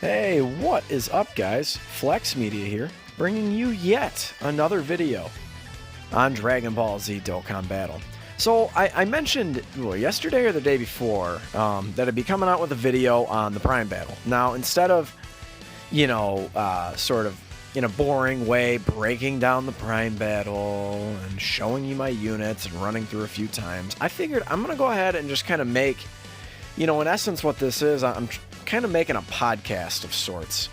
Hey, what is up, guys? Flex Media here, bringing you yet another video on Dragon Ball Z Dokkan Battle. So, I mentioned yesterday or the day before that I'd be coming out with a video on the Prime Battle. Now, instead of, sort of in a boring way, breaking down the Prime Battle and showing you my units and running through a few times, I figured I'm going to go ahead and just kind of make, in essence what this is, I'm kind of making a podcast of sorts.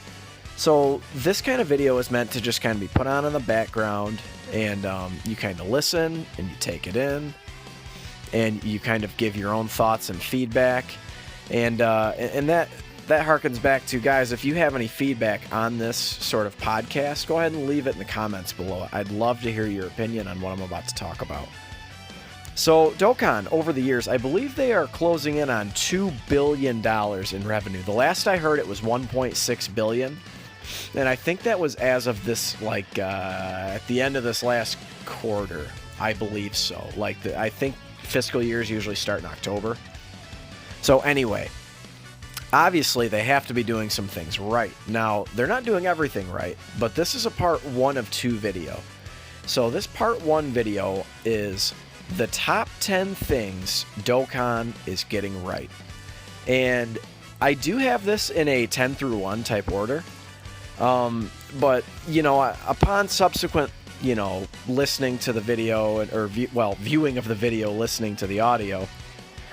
So this kind of video is meant to just kind of be put on in the background, and you kind of listen and you take it in, and you kind of give your own thoughts and feedback, and that harkens back to, guys, if you have any feedback on this sort of podcast, go ahead and leave it in the comments below. I'd love to hear your opinion on what I'm about to talk about. So, Dokkan, over the years, I believe they are closing in on $2 billion in revenue. The last I heard, it was $1.6 billion. And I think that was as of this, at the end of this last quarter. I believe so. I think fiscal years usually start in October. So, anyway, obviously, they have to be doing some things right. Now, they're not doing everything right, but this is a part 1 of 2 video. So, this part 1 video is the top 10 things Dokkan is getting right. And I do have this in a 10 through 1 type order. But, upon subsequent, listening to the video, or viewing of the video, listening to the audio,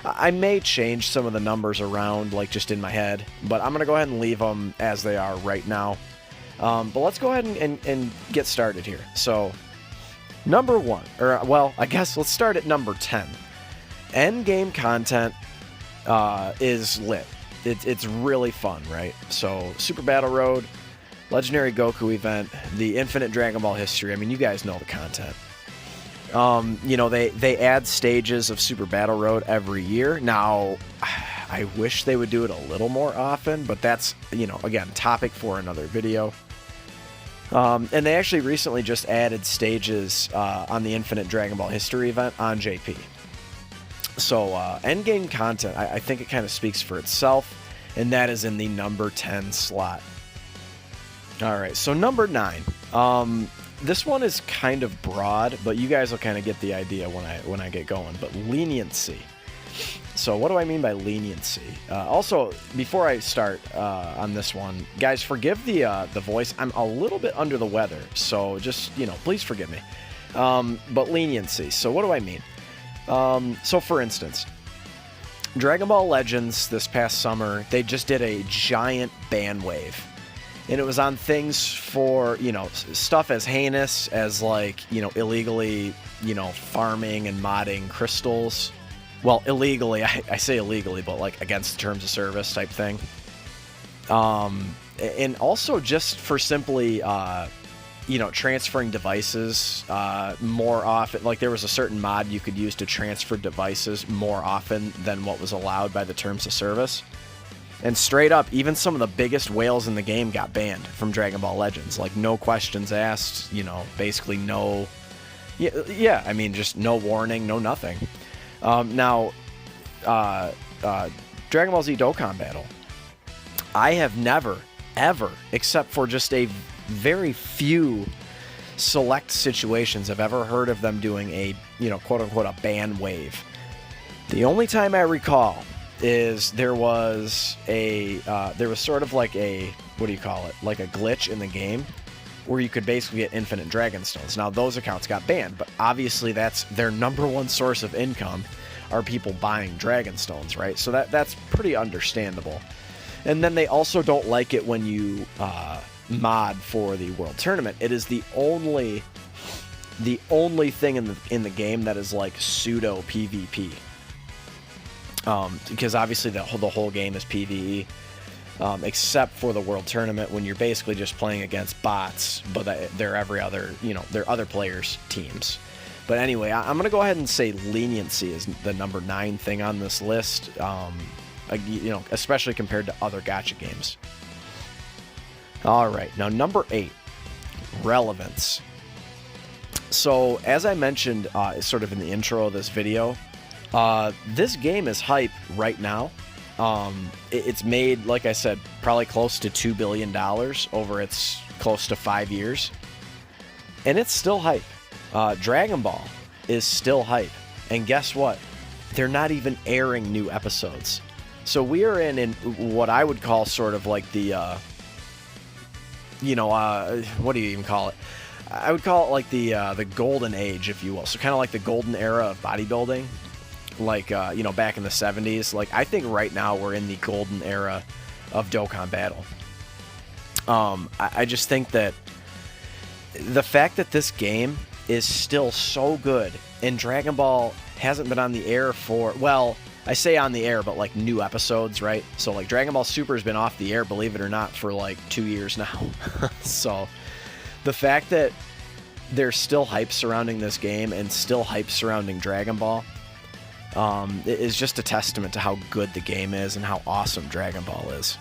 I may change some of the numbers around, just in my head. But I'm going to go ahead and leave them as they are right now. But let's go ahead and get started here. So, number 1, I guess let's start at number 10. Endgame content is lit. It's really fun, right? So, Super Battle Road, Legendary Goku event, the Infinite Dragon Ball history. I mean, you guys know the content. They add stages of Super Battle Road every year. Now, I wish they would do it a little more often, but that's, again, topic for another video. And they actually recently just added stages on the Infinite Dragon Ball history event on JP. So, endgame content, I think it kind of speaks for itself, and that is in the number 10 slot. Alright, so number 9. This one is kind of broad, but you guys will kind of get the idea when I get going. But leniency. So what do I mean by leniency? Also, before I start on this one, guys, forgive the voice. I'm a little bit under the weather, so just, please forgive me. But leniency. So what do I mean? So for instance, Dragon Ball Legends this past summer, they just did a giant ban wave. And it was on things for, stuff as heinous as, illegally, farming and modding crystals. Well, illegally, I say illegally, but, against the terms of service type thing. And also just for simply, transferring devices more often. There was a certain mod you could use to transfer devices more often than what was allowed by the terms of service. And straight up, even some of the biggest whales in the game got banned from Dragon Ball Legends. No questions asked, basically no... Yeah, I mean, just no warning, no nothing. Now, Dragon Ball Z Dokkan Battle, I have never, ever, except for just a very few select situations, I've ever heard of them doing a, quote-unquote, a ban wave. The only time I recall is there was sort of like a, what do you call it, like a glitch in the game where you could basically get infinite Dragon Stones. Now, those accounts got banned, but obviously that's their number one source of income, are people buying Dragon Stones, right? So that's pretty understandable. And then they also don't like it when you mod for the World Tournament. It is the only thing in the game that is pseudo PvP. Because obviously the whole game is PvE, except for the World Tournament when you're basically just playing against bots, but they're every other, they're other players' teams. But anyway, I'm going to go ahead and say leniency is the number 9 thing on this list, especially compared to other gacha games. Alright, now number 8, relevance. So, as I mentioned sort of in the intro of this video, this game is hype right now. It's made, like I said, probably close to $2 billion over its close to 5 years. And it's still hype. Dragon Ball is still hype. And guess what? They're not even airing new episodes. So we are in what I would call sort of like the, what do you even call it? I would call it like the golden age, if you will. So kind of like the golden era of bodybuilding. Like, back in the 70s. Like, I think right now we're in the golden era of Dokkan Battle. I just think that the fact that this game is still so good, and Dragon Ball hasn't been on the air for, well, I say on the air, but like new episodes, right? So like Dragon Ball Super has been off the air, believe it or not, for like 2 years now. So the fact that there's still hype surrounding this game and still hype surrounding Dragon Ball is just a testament to how good the game is and how awesome Dragon Ball is.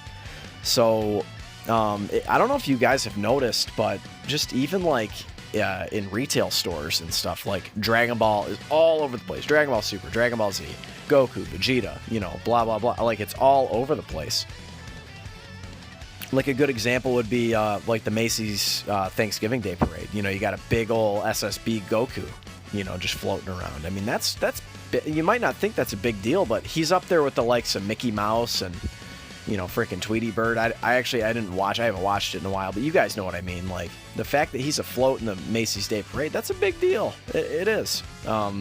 So I don't know if you guys have noticed, but just even like in retail stores and stuff, like Dragon Ball is all over the place. Dragon Ball Super, Dragon Ball Z, Goku, Vegeta, blah, blah, blah. Like, it's all over the place. Like, a good example would be like the Macy's Thanksgiving Day Parade. You got a big old SSB Goku, just floating around. I mean, that's you might not think that's a big deal, but he's up there with the likes of Mickey Mouse and freaking Tweety Bird. I haven't watched it in a while, but you guys know what I mean. Like, the fact that he's afloat in the Macy's Day Parade, that's a big deal. It is.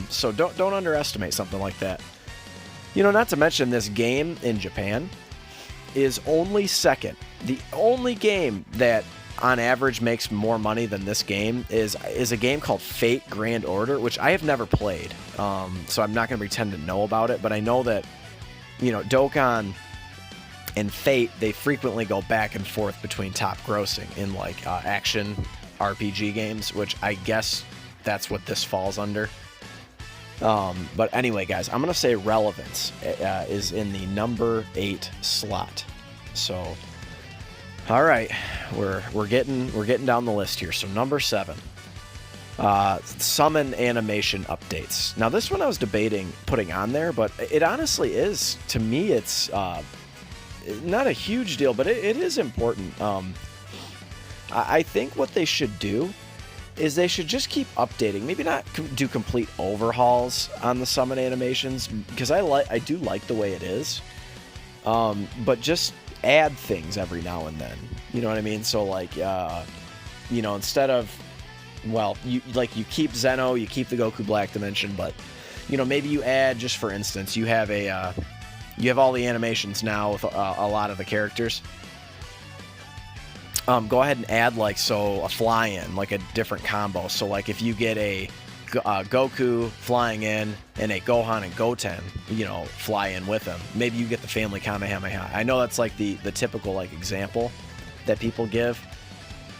So don't underestimate something like that. Not to mention, this game in Japan is only second. The only game that on average makes more money than this game is a game called Fate Grand Order, which I have never played. So I'm not going to pretend to know about it, but I know that, Dokkan and Fate, they frequently go back and forth between top grossing in like action RPG games, which I guess that's what this falls under. But anyway, guys, I'm gonna say relevance is in the number 8 slot. So, all right, we're getting down the list here. So number 7, summon animation updates. Now this one I was debating putting on there, but it honestly is, to me, it's not a huge deal, but it is important. I think what they should do is they should just keep updating. Maybe not do complete overhauls on the summon animations, because I do like the way it is. But just add things every now and then. You know what I mean? So like, instead of, well, you keep Zeno, you keep the Goku Black Dimension, but maybe you add, just for instance, you have all the animations now with a lot of the characters. Go ahead and add a fly-in, like a different combo. So like if you get a Goku flying in and a Gohan and Goten, fly in with him, maybe you get the family Kamehameha. I know that's like the typical like example that people give.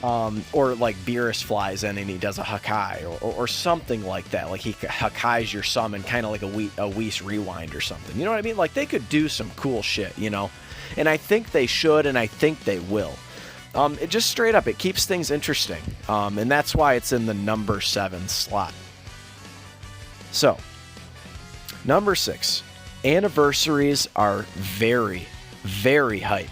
Or like Beerus flies in and he does a Hakai or something like that. Like he Hakai's your summon, kind of like a Whis rewind or something. You know what I mean? Like they could do some cool shit, And I think they should, and I think they will. It just straight up, it keeps things interesting. And that's why it's in the number 7 slot. So, number 6. Anniversaries are very, very hype.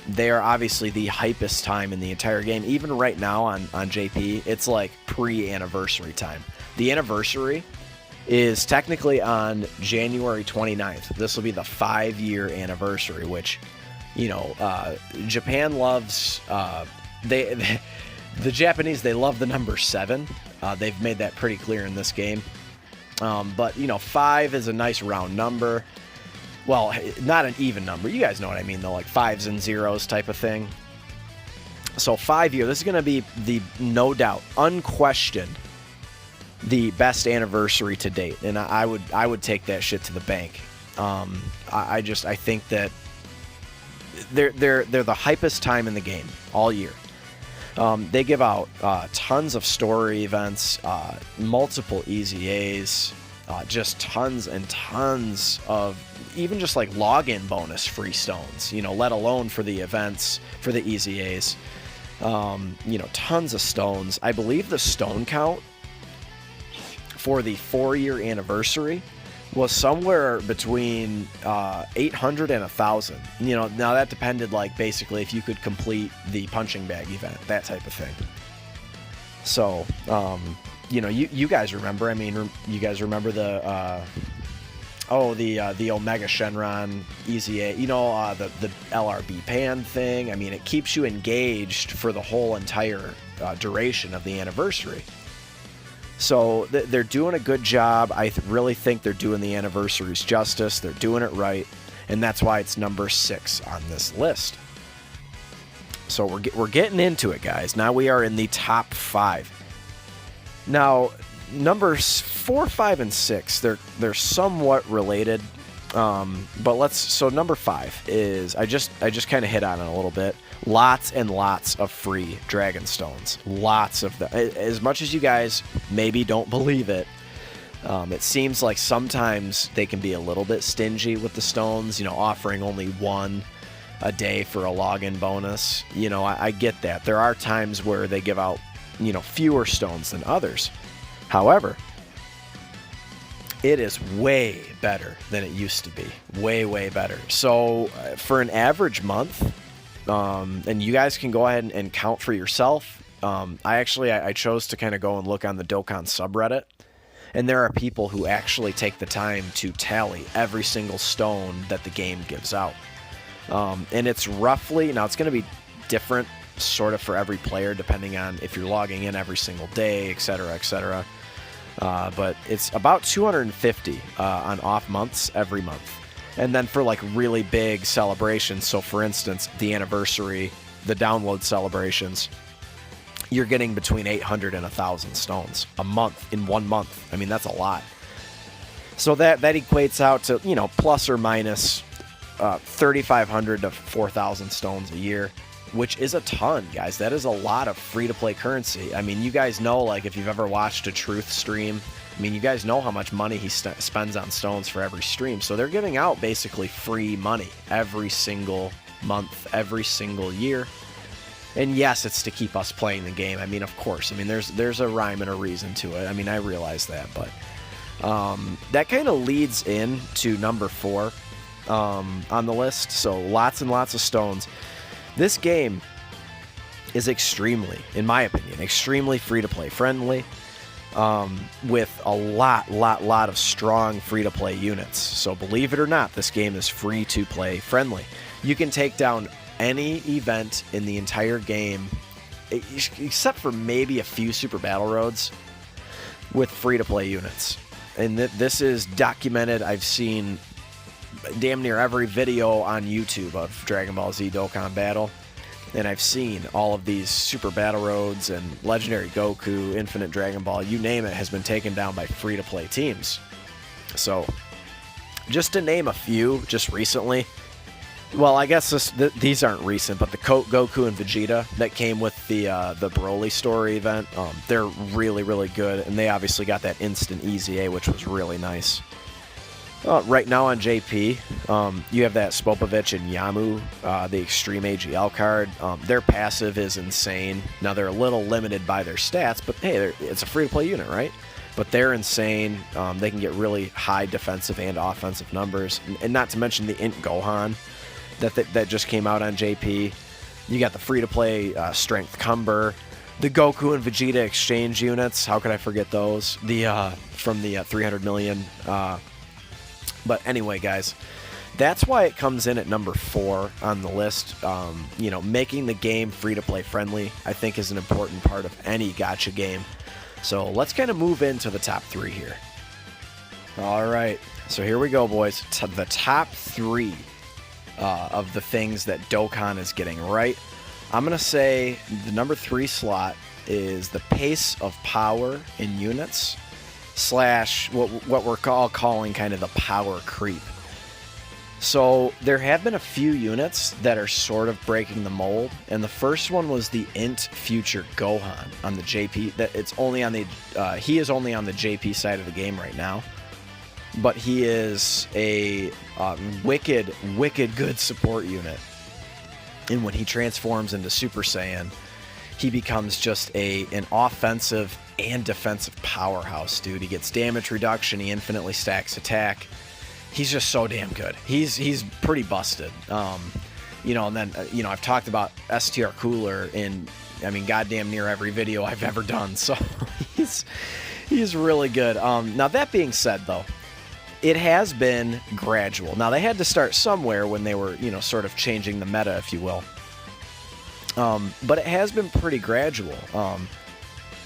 They are obviously the hypest time in the entire game. Even right now on JP, it's like pre-anniversary time. The anniversary is technically on January 29th. This will be the 5-year anniversary, which, Japan loves, the Japanese, they love the number 7. They've made that pretty clear in this game. But 5 is a nice round number. Well, not an even number. You guys know what I mean, though, like 5s and 0s type of thing. So 5-year, this is going to be no doubt, unquestioned, the best anniversary to date. And I would take that shit to the bank. I think that they're the hypest time in the game all year. They give out tons of story events, multiple EZAs, just tons and tons of even just like login bonus free stones, let alone for the events, for the EZAs, tons of stones. I believe the stone count for the 4-year anniversary was somewhere between 800 and 1,000. You know, now that depended, like, basically if you could complete the punching bag event, that type of thing. So, you know, you guys remember, I mean, you guys remember the Omega Shenron Easy A, you know, the LRB Pan thing. I mean, it keeps you engaged for the whole entire duration of the anniversary. So they're doing a good job. I really think they're doing the anniversaries justice. They're doing it right, and that's why it's number 6 on this list. So we're getting into it, guys. Now we are in the top 5. Now, numbers 4, 5, and 6, they're somewhat related. So number 5 is I just kind of hit on it a little bit. Lots and lots of free dragon stones. Lots of them. As much as you guys maybe don't believe it, it seems like sometimes they can be a little bit stingy with the stones, you know, offering only one a day for a login bonus. You know, I get that. There are times where they give out, you know, fewer stones than others. However, it is way better than it used to be. Way, way better. So for an average month, and you guys can go ahead and count for yourself. I chose to kind of go and look on the Dokkan subreddit, and there are people who actually take the time to tally every single stone that the game gives out. And it's roughly, now it's going to be different sort of for every player depending on if you're logging in every single day, etc., etc. But it's about 250 on off months every month. And then for like really big celebrations, so for instance, the anniversary, the download celebrations, you're getting between 800 and 1,000 stones a month, in 1 month. I mean, that's a lot. So that equates out to, you know, plus or minus 3,500 to 4,000 stones a year, which is a ton, guys. That is a lot of free-to-play currency. I mean, you guys know, like, if you've ever watched a Truth stream, I mean, you guys know how much money he spends on stones for every stream. So they're giving out basically free money every single month, every single year. And yes, it's to keep us playing the game. I mean, of course. I mean, there's a rhyme and a reason to it. I mean, I realize that. But that kind of leads in to number 4 on the list. So lots and lots of stones. This game is extremely, in my opinion, extremely free-to-play friendly. With a lot of strong free-to-play units. So believe it or not, this game is free-to-play friendly. You can take down any event in the entire game, except for maybe a few Super Battle Roads, with free-to-play units. And this is documented. I've seen damn near every video on YouTube of Dragon Ball Z Dokkan Battle. And I've seen all of these Super Battle Roads and Legendary Goku, Infinite Dragon Ball, you name it, has been taken down by free-to-play teams. So, just to name a few, just recently, well, I guess these aren't recent, but the Goku and Vegeta that came with the Broly story event, they're really, really good, and they obviously got that instant Easy A, which was really nice. Right now on JP, you have that Spopovich and Yamu, the Extreme AGL card. Their passive is insane. Now, they're a little limited by their stats, but hey, it's a free-to-play unit, right? But they're insane. They can get really high defensive and offensive numbers. And not to mention the Int Gohan that just came out on JP. You got the free-to-play Strength Cumber. The Goku and Vegeta exchange units. How could I forget those? From the 300 million... But anyway, guys, that's why it comes in at number 4 on the list. You know, making the game free-to-play friendly, I think, is an important part of any gacha game. So let's kind of move into the top 3 here. All right, so here we go, boys. The top 3 of the things that Dokkan is getting right. I'm going to say the number 3 slot is the pace of power in units, / what we're all calling kind of the power creep. So there have been a few units that are sort of breaking the mold, and the first one was the Int Future Gohan on the JP. That it's only on the he is only on the JP side of the game right now, but he is a wicked good support unit. And when he transforms into Super Saiyan, he becomes just an offensive and defensive powerhouse, dude. He gets damage reduction. He infinitely stacks attack. He's just so damn good. He's pretty busted. You know, and then, you know, I've talked about STR Cooler in, I mean, goddamn near every video I've ever done. So he's really good. Now, that being said, though, it has been gradual. Now, they had to start somewhere when they were, you know, sort of changing the meta, if you will. But it has been pretty gradual.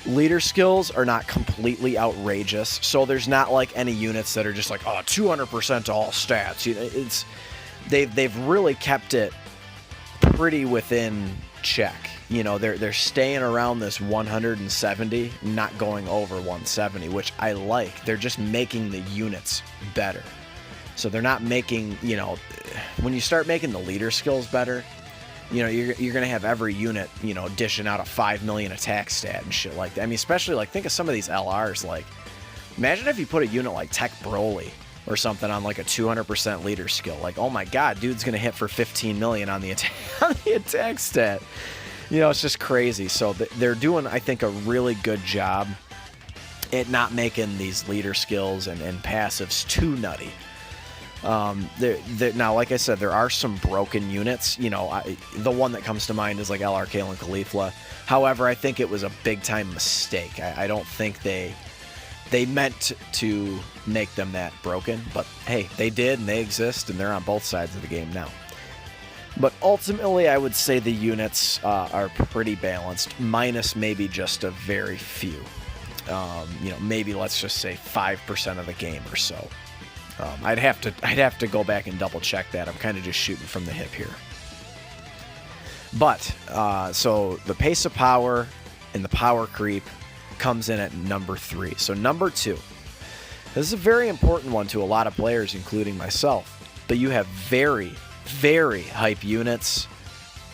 Leader skills are not completely outrageous, so there's not like any units that are just like, oh, 200% all stats. You know, they've really kept it pretty within check. You know, they're staying around this 170, not going over 170, which I like. They're just making the units better. So they're not making, you know, when you start making the leader skills better, you know, you're going to have every unit, you know, dishing out a 5 million attack stat and shit like that. I mean, especially, like, think of some of these LRs. Like, imagine if you put a unit like Tech Broly or something on, like, a 200% leader skill. Like, oh my god, dude's going to hit for 15 million on the attack stat. You know, it's just crazy. So they're doing, I think, a really good job at not making these leader skills and passives too nutty. Now, like I said, there are some broken units. You know, the one that comes to mind is like LR Kale and Caulifla. However, I think it was a big-time mistake. I don't think they meant to make them that broken. But, hey, they did, and they exist, and they're on both sides of the game now. But ultimately, I would say the units are pretty balanced, minus maybe just a very few. You know, maybe let's just say 5% of the game or so. I'd have to go back and double check that. I'm kind of just shooting from the hip here. But so the pace of power and the power creep comes in at number 3. So number 2. This is a very important one to a lot of players, including myself. But you have very, very hype units,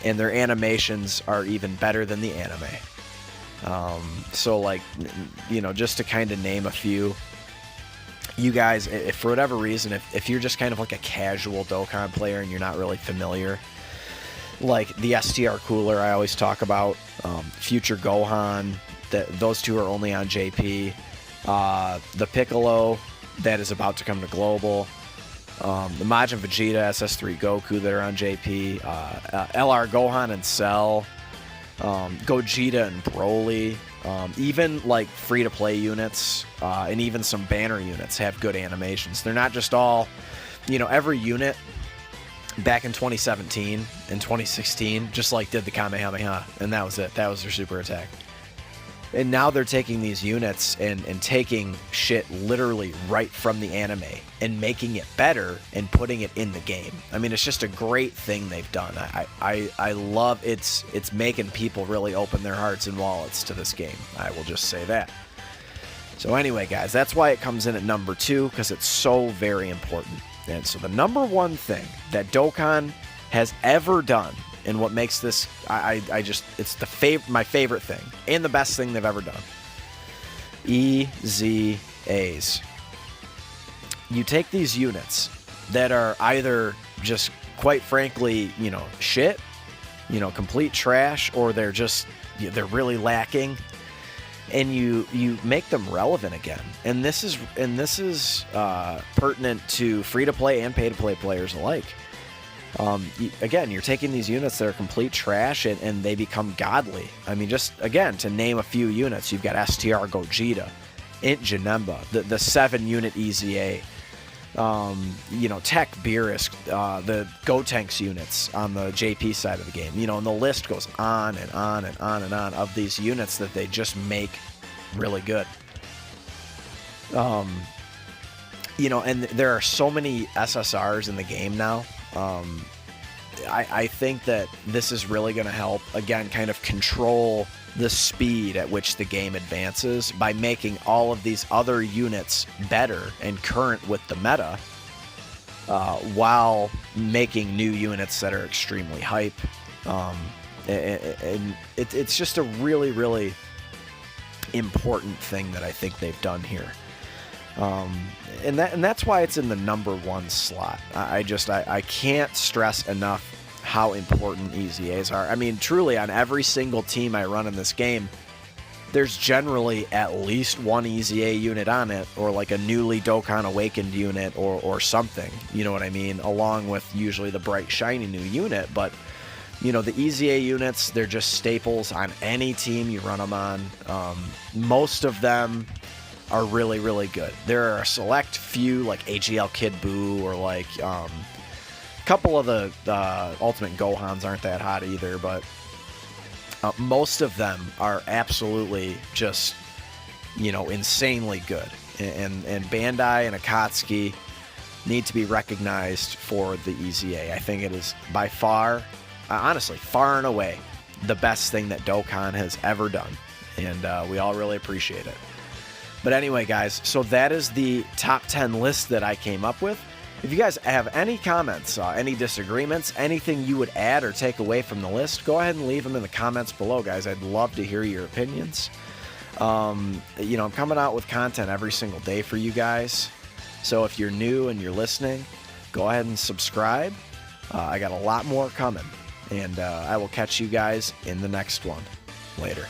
and their animations are even better than the anime. So, like, you know, just to kind of name a few. You guys, if for whatever reason, if you're just kind of like a casual Dokkan player and you're not really familiar, like the STR Cooler I always talk about, Future Gohan, those two are only on JP, the Piccolo that is about to come to Global, the Majin Vegeta, SS3 Goku that are on JP, LR Gohan and Cell, Gogeta and Broly, even like free-to-play units and even some banner units have good animations. They're not just all, you know, every unit back in 2017 and 2016 just like did the Kamehameha, and that was it. That was their super attack. And now they're taking these units and taking shit literally right from the anime and making it better and putting it in the game. I mean, it's just a great thing they've done. I love it's making people really open their hearts and wallets to this game. I will just say that. So anyway, guys, that's why it comes in at number 2, because it's so very important. And so the number 1 thing that Dokkan has ever done, and what makes this, it's my favorite thing, and the best thing they've ever done. EZAs. You take these units that are either just, quite frankly, you know, shit, you know, complete trash, or they're they're really lacking, and you make them relevant again. And this is pertinent to free-to-play and pay-to-play players alike. Again, you're taking these units that are complete trash and they become godly. I mean, just, again, to name a few units, you've got STR Gogeta, Int Janemba, the 7-unit EZA, you know, Tech Beerus, the Gotenks units on the JP side of the game, you know, and the list goes on and on and on and on of these units that they just make really good. You know, and there are so many SSRs in the game now. I think that this is really going to help, again, kind of control the speed at which the game advances by making all of these other units better and current with the meta, while making new units that are extremely hype. And it's just a really, really important thing that I think they've done here. And that's why it's in the number 1 slot. I can't stress enough how important EZAs are. I mean, truly, on every single team I run in this game, there's generally at least one EZA unit on it, or like a newly Dokkan Awakened unit or something, you know what I mean, along with usually the bright shiny new unit. But you know, the EZA units, they're just staples on any team you run them on. Most of them are really, really good. There are a select few, like AGL Kid Buu, or like a couple of the Ultimate Gohans aren't that hot either, but most of them are absolutely just, you know, insanely good. And Bandai and Akatsuki need to be recognized for the EZA. I think it is by far, honestly, far and away, the best thing that Dokkan has ever done. And we all really appreciate it. But anyway, guys, so that is the top 10 list that I came up with. If you guys have any comments, any disagreements, anything you would add or take away from the list, go ahead and leave them in the comments below, guys. I'd love to hear your opinions. You know, I'm coming out with content every single day for you guys. So if you're new and you're listening, go ahead and subscribe. I got a lot more coming. And I will catch you guys in the next one. Later.